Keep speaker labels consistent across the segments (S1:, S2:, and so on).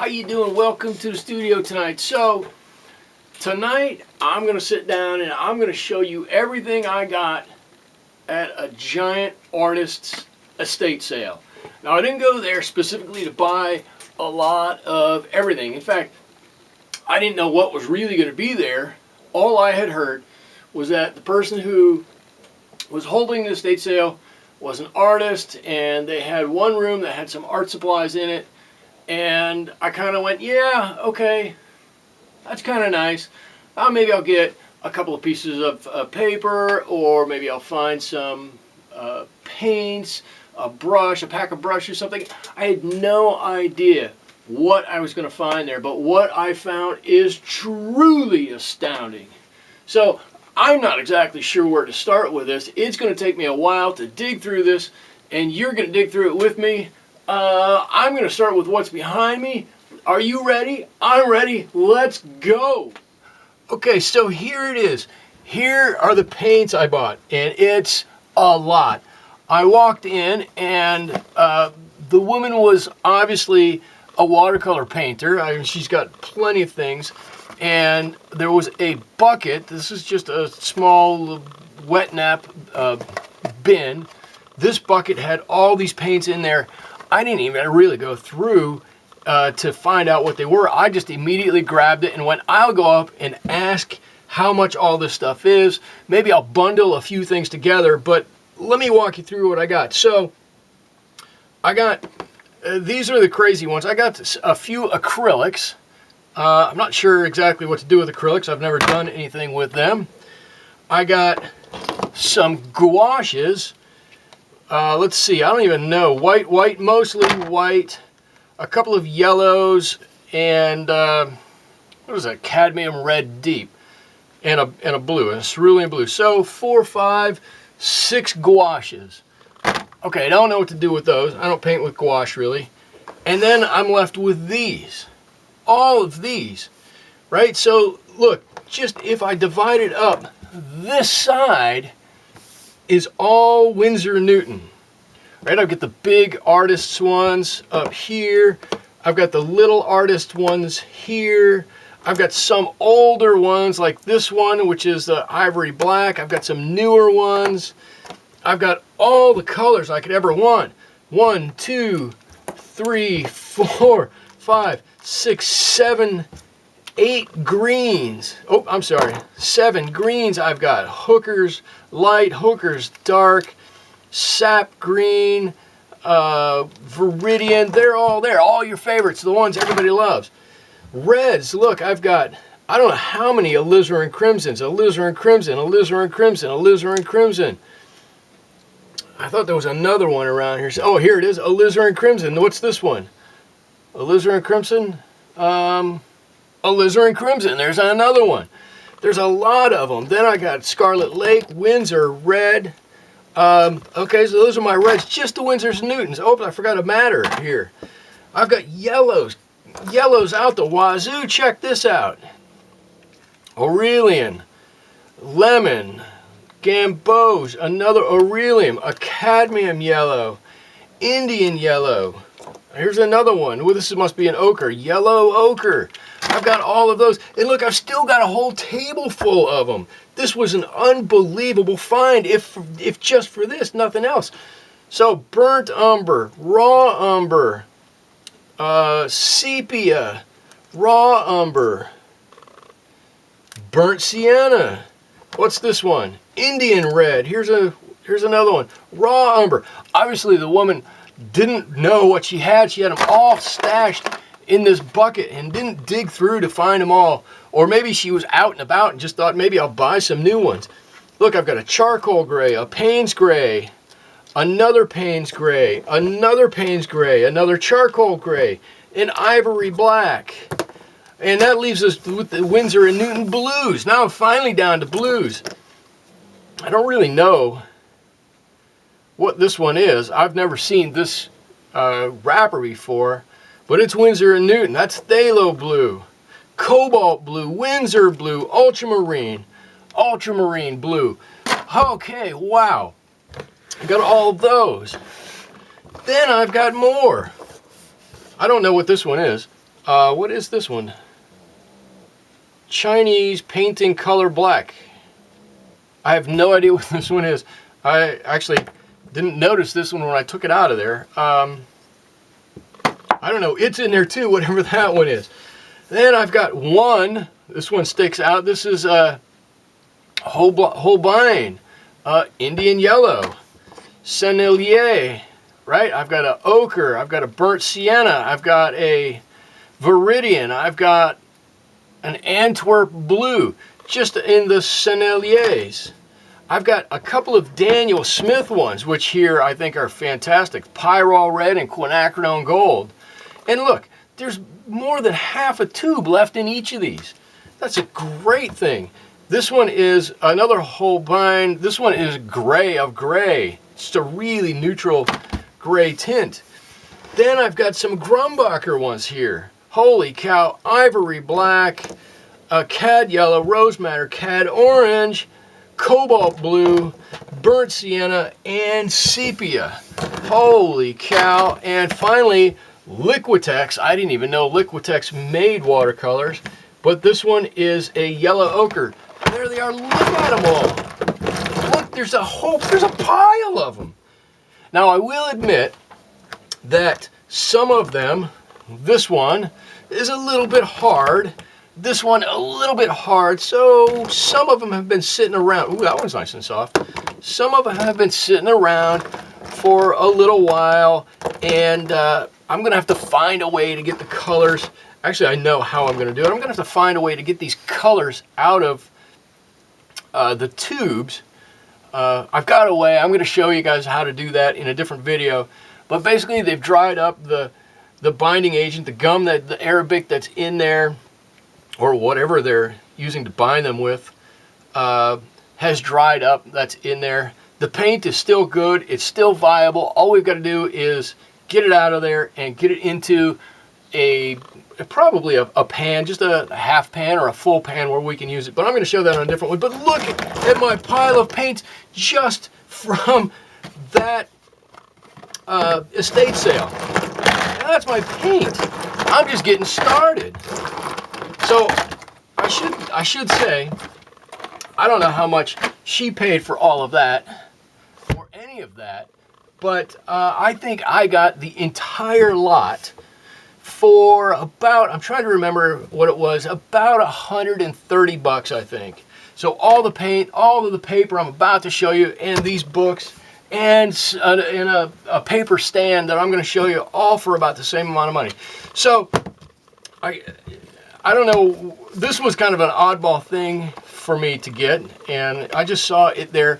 S1: you doing? Welcome to the studio tonight. So tonight I'm going to sit down and I'm going to show you everything I got at a giant artist's estate sale. Now I didn't go there specifically to buy a lot of everything. In fact, I didn't know what was really going to be there. All I had heard was that the person who was holding the estate sale was an artist, and they had one room that had some art supplies in it, and I kind of went, yeah, okay, that's kind of nice. Maybe I'll get a couple of pieces of paper, or maybe I'll find some paints, a brush, a pack of brushes, something. I had no idea what I was going to find there, but what I found is truly astounding. So I'm not exactly sure where to start with this. It's going to take me a while to dig through this, and you're going to dig through it with me. I'm going to start with what's behind me. Are you ready? I'm ready. Let's go. Okay, so here it is. Here are the paints I bought, and it's a lot. I walked in, and the woman was obviously a watercolor painter. I mean, she's got plenty of things. And there was a bucket. This is just a small wet nap bin. This bucket had all these paints in there. I didn't even really go through to find out what they were. I just immediately grabbed it and went, I'll go up and ask how much all this stuff is. Maybe I'll bundle a few things together, but let me walk you through what I got. So I got, these are the crazy ones. I got a few acrylics. I'm not sure exactly what to do with acrylics. I've never done anything with them. I got some gouaches. Let's see, I don't even know. White, mostly white. A couple of yellows, and what is that? Cadmium red deep, and a blue, a cerulean blue. So 4, 5, 6 gouaches. Okay, I don't know what to do with those. I don't paint with gouache really. And then I'm left with these. All of these, right? So look, just if I divide it up, this side is all Winsor & Newton, right? I've got the big artists ones up here. I've got the little artist ones here. I've got some older ones like this one, which is the ivory black. I've got some newer ones. I've got all the colors I could ever want. 1, 2, 3, 4, 5, 6, 7, 8 greens. Oh, I'm sorry. 7 greens I've got. Hookers light, hookers dark, sap green, viridian. They're all there. All your favorites, the ones everybody loves. Reds, look, I've got, I don't know how many alizarin crimsons. Alizarin crimson, alizarin crimson, alizarin crimson. I thought there was another one around here. Oh, here it is, alizarin crimson. What's this one? Alizarin crimson? Alizarin crimson. There's another one. There's a lot of them. Then I got Scarlet Lake, Windsor red. Okay, so those are my reds. Just the Winsors & Newtons. Oh, I forgot a matter here. I've got yellows. Yellows out the wazoo. Check this out. Aurelian, lemon, gamboge, another Aurelium, a cadmium yellow, Indian yellow. Here's another one. Well, this must be an ochre. Yellow ochre. I've got all of those. And look, I've still got a whole table full of them. This was an unbelievable find, if just for this, nothing else. So, burnt umber, raw umber, sepia, raw umber, burnt sienna. What's this one? Indian red. Here's another one. Raw umber. Obviously, the woman didn't know what she had. She had them all stashed in this bucket and didn't dig through to find them all. Or maybe she was out and about and just thought, maybe I'll buy some new ones. Look, I've got a charcoal gray, a Payne's gray, another Payne's gray, another Payne's gray, another charcoal gray, an ivory black. And that leaves us with the Winsor & Newton blues. Now I'm finally down to blues. I don't really know what this one is. I've never seen this wrapper before, but it's Winsor & Newton. That's phthalo blue, cobalt blue, Windsor blue, ultramarine blue. Okay, wow. I got all of those. Then I've got more. I don't know what this one is. What is this one? Chinese painting color black. I have no idea what this one is. I actually didn't notice this one when I took it out of there. I don't know. It's in there too, whatever that one is. Then I've got one. This one sticks out. This is Holbein, Indian yellow, Sennelier, right? I've got a ochre. I've got a burnt sienna. I've got a Viridian. I've got an Antwerp blue, just in the Senneliers. I've got a couple of Daniel Smith ones, which here I think are fantastic. Pyrrole red and quinacridone gold. And look, there's more than half a tube left in each of these. That's a great thing. This one is another Holbein. This one is gray of gray. Just a really neutral gray tint. Then I've got some Grumbacher ones here. Holy cow, ivory black, cad yellow, rose madder, cad orange, cobalt blue, burnt sienna, and sepia. Holy cow. And finally, Liquitex. I didn't even know Liquitex made watercolors, but this one is a yellow ochre. There they are. Look at them all. Look, there's a pile of them. Now, I will admit that some of them, this one is a little bit hard. This one a little bit hard, so some of them have been sitting around. Ooh, that one's nice and soft. Some of them have been sitting around for a little while, and I'm going to have to find a way to get the colors. Actually, I know how I'm going to do it. I'm going to have to find a way to get these colors out of the tubes. I've got a way. I'm going to show you guys how to do that in a different video. But basically, they've dried up the binding agent, the gum, the Arabic that's in there, or whatever they're using to bind them with, has dried up. That's in there. The paint is still good. It's still viable. All we've got to do is get it out of there and get it into probably a pan, just a half pan or a full pan where we can use it. But I'm going to show that on a different one. But look at my pile of paints just from that estate sale. That's my paint. I'm just getting started. So I should say, I don't know how much she paid for all of that or any of that, but I think I got the entire lot for about, I'm trying to remember what it was, about $130, I think. So all the paint, all of the paper I'm about to show you, and these books, and in a paper stand that I'm going to show you, all for about the same amount of money. So I don't know, this was kind of an oddball thing for me to get, and I just saw it there.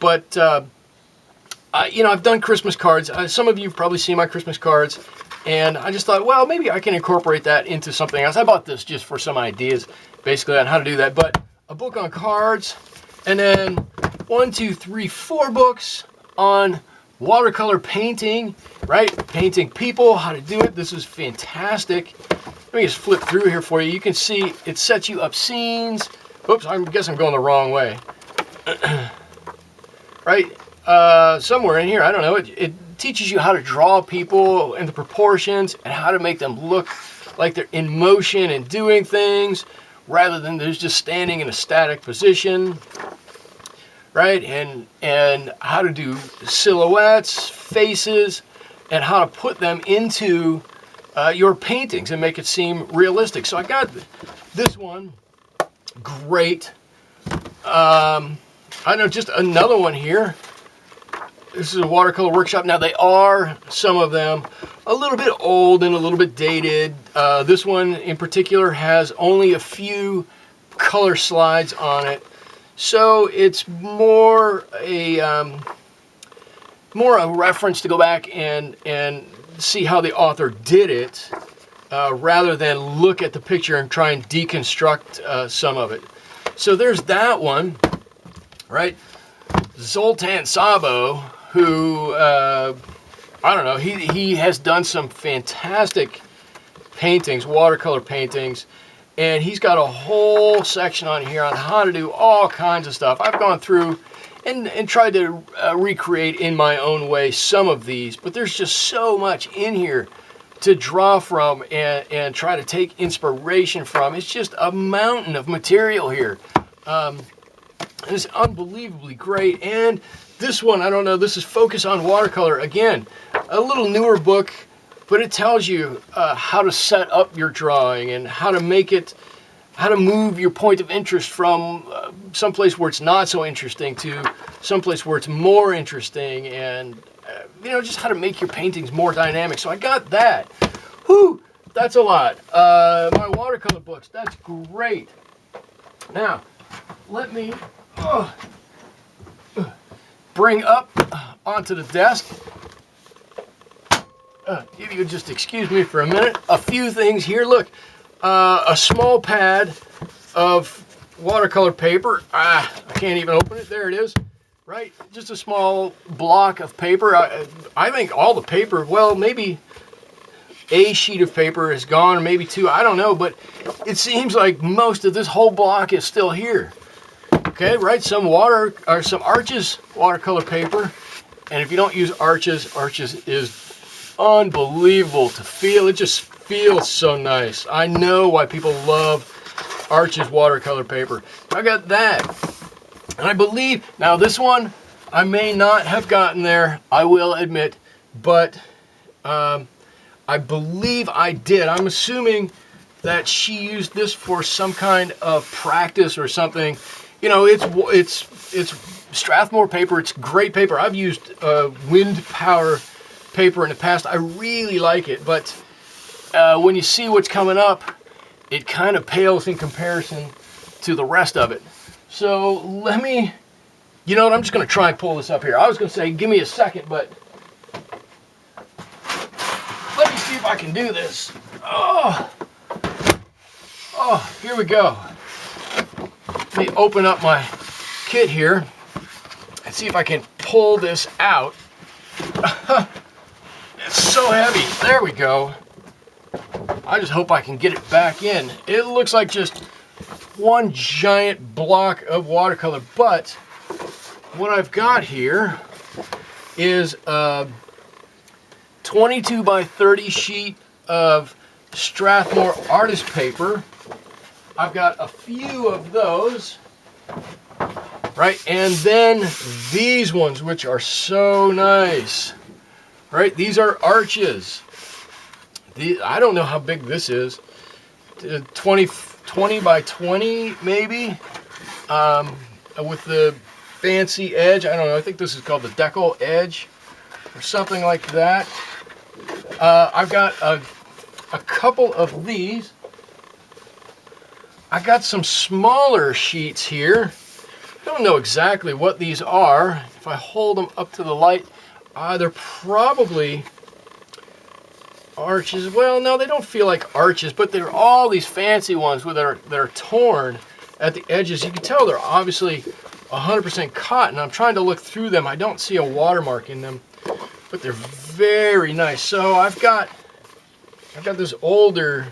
S1: But you know, I've done Christmas cards. Some of you have probably seen my Christmas cards, and I just thought, well, maybe I can incorporate that into something else. I bought this just for some ideas, basically, on how to do that. But a book on cards, and then 1, 2, 3, 4 books on watercolor painting, right? Painting people, how to do it. This is fantastic. Let me just flip through here for you. You can see it sets you up scenes. Oops, I guess I'm going the wrong way. Right? Somewhere in here, I don't know. It teaches you how to draw people and the proportions and how to make them look like they're in motion and doing things rather than they're just standing in a static position. Right? And how to do silhouettes, faces, and how to put them into your paintings and make it seem realistic. So I got this one, great. I know, just another one here. This is a watercolor workshop. Now they are, some of them, a little bit old and a little bit dated. This one in particular has only a few color slides on it. So it's more a reference to go back and see how the author did it, rather than look at the picture and try and deconstruct some of it. So there's that one, right? Zoltan Sabo, who, I don't know, he has done some fantastic paintings, watercolor paintings, and he's got a whole section on here on how to do all kinds of stuff. I've gone through and tried to recreate in my own way some of these, but there's just so much in here to draw from and try to take inspiration from. It's just a mountain of material here. It's unbelievably great. And this one, I don't know, this is Focus on Watercolor. Again, a little newer book, but it tells you how to set up your drawing and how to make it, how to move your point of interest from someplace where it's not so interesting to someplace where it's more interesting, and you know, just how to make your paintings more dynamic. So I got that. Whew, that's a lot. My watercolor books, that's great. Now, let me bring up onto the desk. If you could just excuse me for a minute. A few things here. Look, a small pad of watercolor paper. I can't even open it. There it is. Right? Just a small block of paper. I think all the paper, well, maybe a sheet of paper is gone, or maybe two. I don't know, but it seems like most of this whole block is still here. Okay, right? Some Arches watercolor paper. And if you don't use Arches is unbelievable to feel. It just feels so nice. I know why people love Arches watercolor paper. I got that. And I believe, now this one, I may not have gotten there, I will admit, but I believe I did. I'm assuming that she used this for some kind of practice or something. You know, it's Strathmore paper. It's great paper. I've used wind power paper in the past. I really like it, but when you see what's coming up, it kind of pales in comparison to the rest of it. So let me, you know what, I'm just going to try and pull this up here. I was going to say, give me a second, but let me see if I can do this. Oh, here we go. Let me open up my kit here and see if I can pull this out. It's so heavy. There we go. I just hope I can get it back in. It looks like just one giant block of watercolor, but what I've got here is a 22 by 30 sheet of Strathmore artist paper. I've got a few of those, right? And then these ones, which are so nice, right? These are Arches. I don't know how big this is. 20 by 20 maybe, with the fancy edge. I don't know, I think this is called the decal edge or something like that. I've got a couple of these. I got some smaller sheets here. I don't know exactly what these are. If I hold them up to the light, they're probably Arches. Well, no, they don't feel like Arches, but they're all these fancy ones that are torn at the edges. You can tell they're obviously 100% cotton. I'm trying to look through them. I don't see a watermark in them, but they're very nice. So I've got this older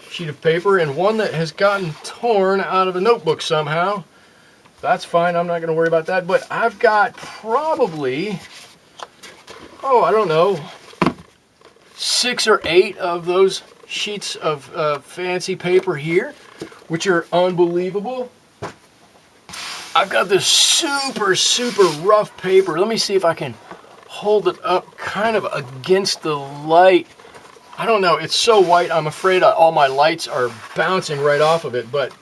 S1: sheet of paper and one that has gotten torn out of a notebook somehow. That's fine. I'm not going to worry about that. But I've got probably, I don't know, 6 or 8 of those sheets of fancy paper here, which are unbelievable. I've got this super, super rough paper. Let me see if I can hold it up kind of against the light. I don't know, it's so white, I'm afraid all my lights are bouncing right off of it, but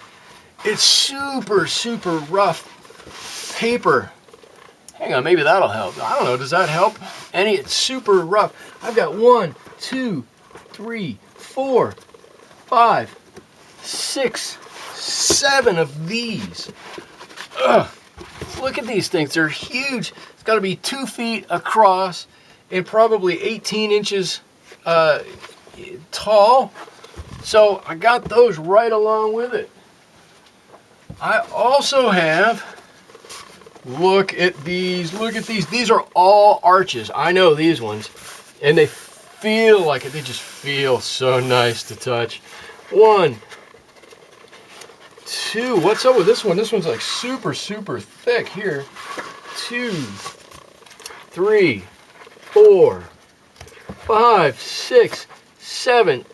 S1: it's super, super rough paper. Hang on, maybe that'll help. I don't know, does that help? It's super rough. I've got 1, 2, 3, 4, 5, 6, 7 of these. Ugh. Look at these things, they're huge. It's got to be 2 feet across and probably 18 inches tall. So I got those right along with it. I also have, look at these, these are all Arches. I know these ones, and they feel like it, they just feel so nice to touch. 1, 2, what's up with this one? This one's like super, super thick here. 2, 3, 4, 5, 6, 7,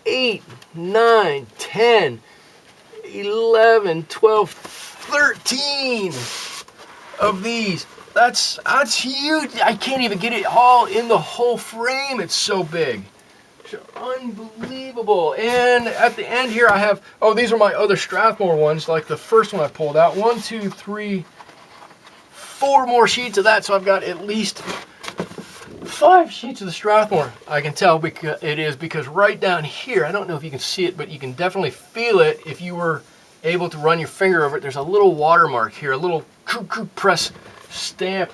S1: 8, 9, 10, 11, 12, 13 of these. That's huge. I can't even get it all in the whole frame. It's so big. It's unbelievable. And at the end here I have, oh, these are my other Strathmore ones, like the first one I pulled out. 1, 2, 3, 4 more sheets of that, so I've got at least 5 sheets of the Strathmore. I can tell because it is, because right down here, I don't know if you can see it, but you can definitely feel it if you were able to run your finger over it. There's a little watermark here, a little press stamp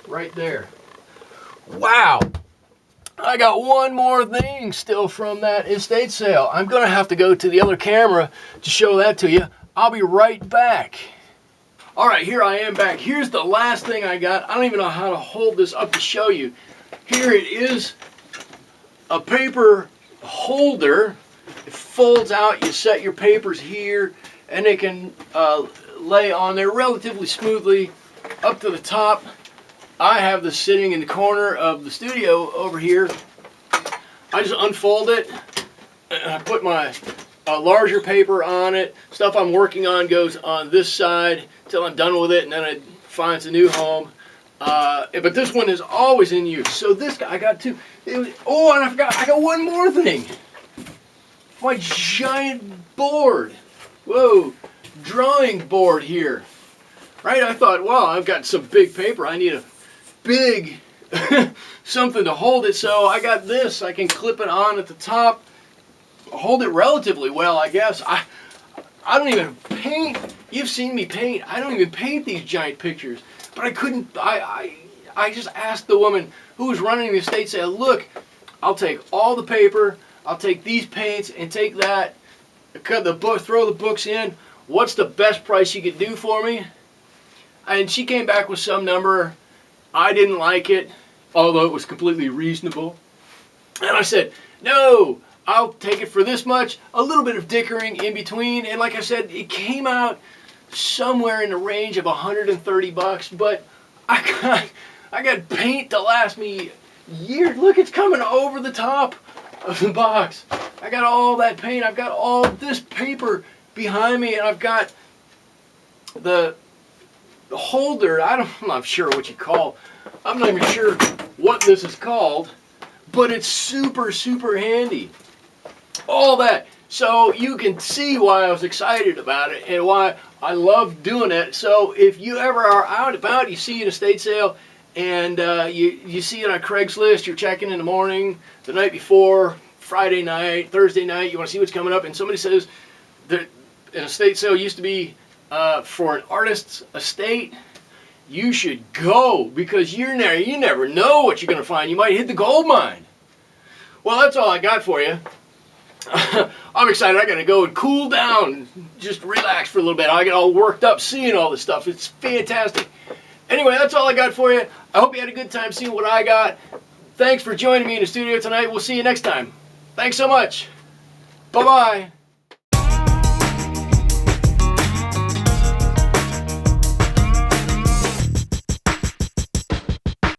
S1: right there. Wow. I got one more thing still from that estate sale. I'm gonna have to go to the other camera to show that to you. I'll be right back. All right, here I am back. Here's the last thing I got. I don't even know how to hold this up to show you. Here it is, a paper holder. It folds out, you set your papers here, and they can lay on there relatively smoothly up to the top. I have this sitting in the corner of the studio over here. I just unfold it, and I put my larger paper on it. Stuff I'm working on goes on this side till I'm done with it, and then it finds a new home. But this one is always in use. So this guy I got two. Oh, and I got one more thing. My giant board. Whoa, drawing board here. Right? I thought, well, I've got some big paper. I need a big something to hold it. So I got this. I can clip it on at the top. Hold it relatively well, I guess. I don't even paint. You've seen me paint. I don't even paint these giant pictures. But I couldn't. I just asked the woman who was running the estate sale, look, I'll take all the paper. I'll take these paints and take that. Cut the book. Throw the books in. What's the best price you could do for me? And she came back with some number. I didn't like it, although it was completely reasonable. And I said, no, I'll take it for this much. A little bit of dickering in between. And like I said, it came out somewhere in the range of 130 bucks. But I got paint to last me years. Look, it's coming over the top of the box. I got all that paint. I've got all this paper behind me. And I've got the holder. I'm not sure what you call. I'm not even sure what this is called, but it's super, super handy. All that. So you can see why I was excited about it and why I love doing it. So if you ever are out and about, you see an estate sale, and you see it on Craigslist, you're checking in the morning, the night before, Friday night, Thursday night, you want to see what's coming up, and somebody says that an estate sale used to be for an artist's estate, you should go, because you never know what you're going to find. You might hit the gold mine. Well, that's all I got for you. I'm excited. I got to go and cool down, just relax for a little bit. I get all worked up seeing all this stuff. It's fantastic. Anyway, that's all I got for you. I hope you had a good time seeing what I got. Thanks for joining me in the studio tonight. We'll see you next time. Thanks so much. Bye-bye.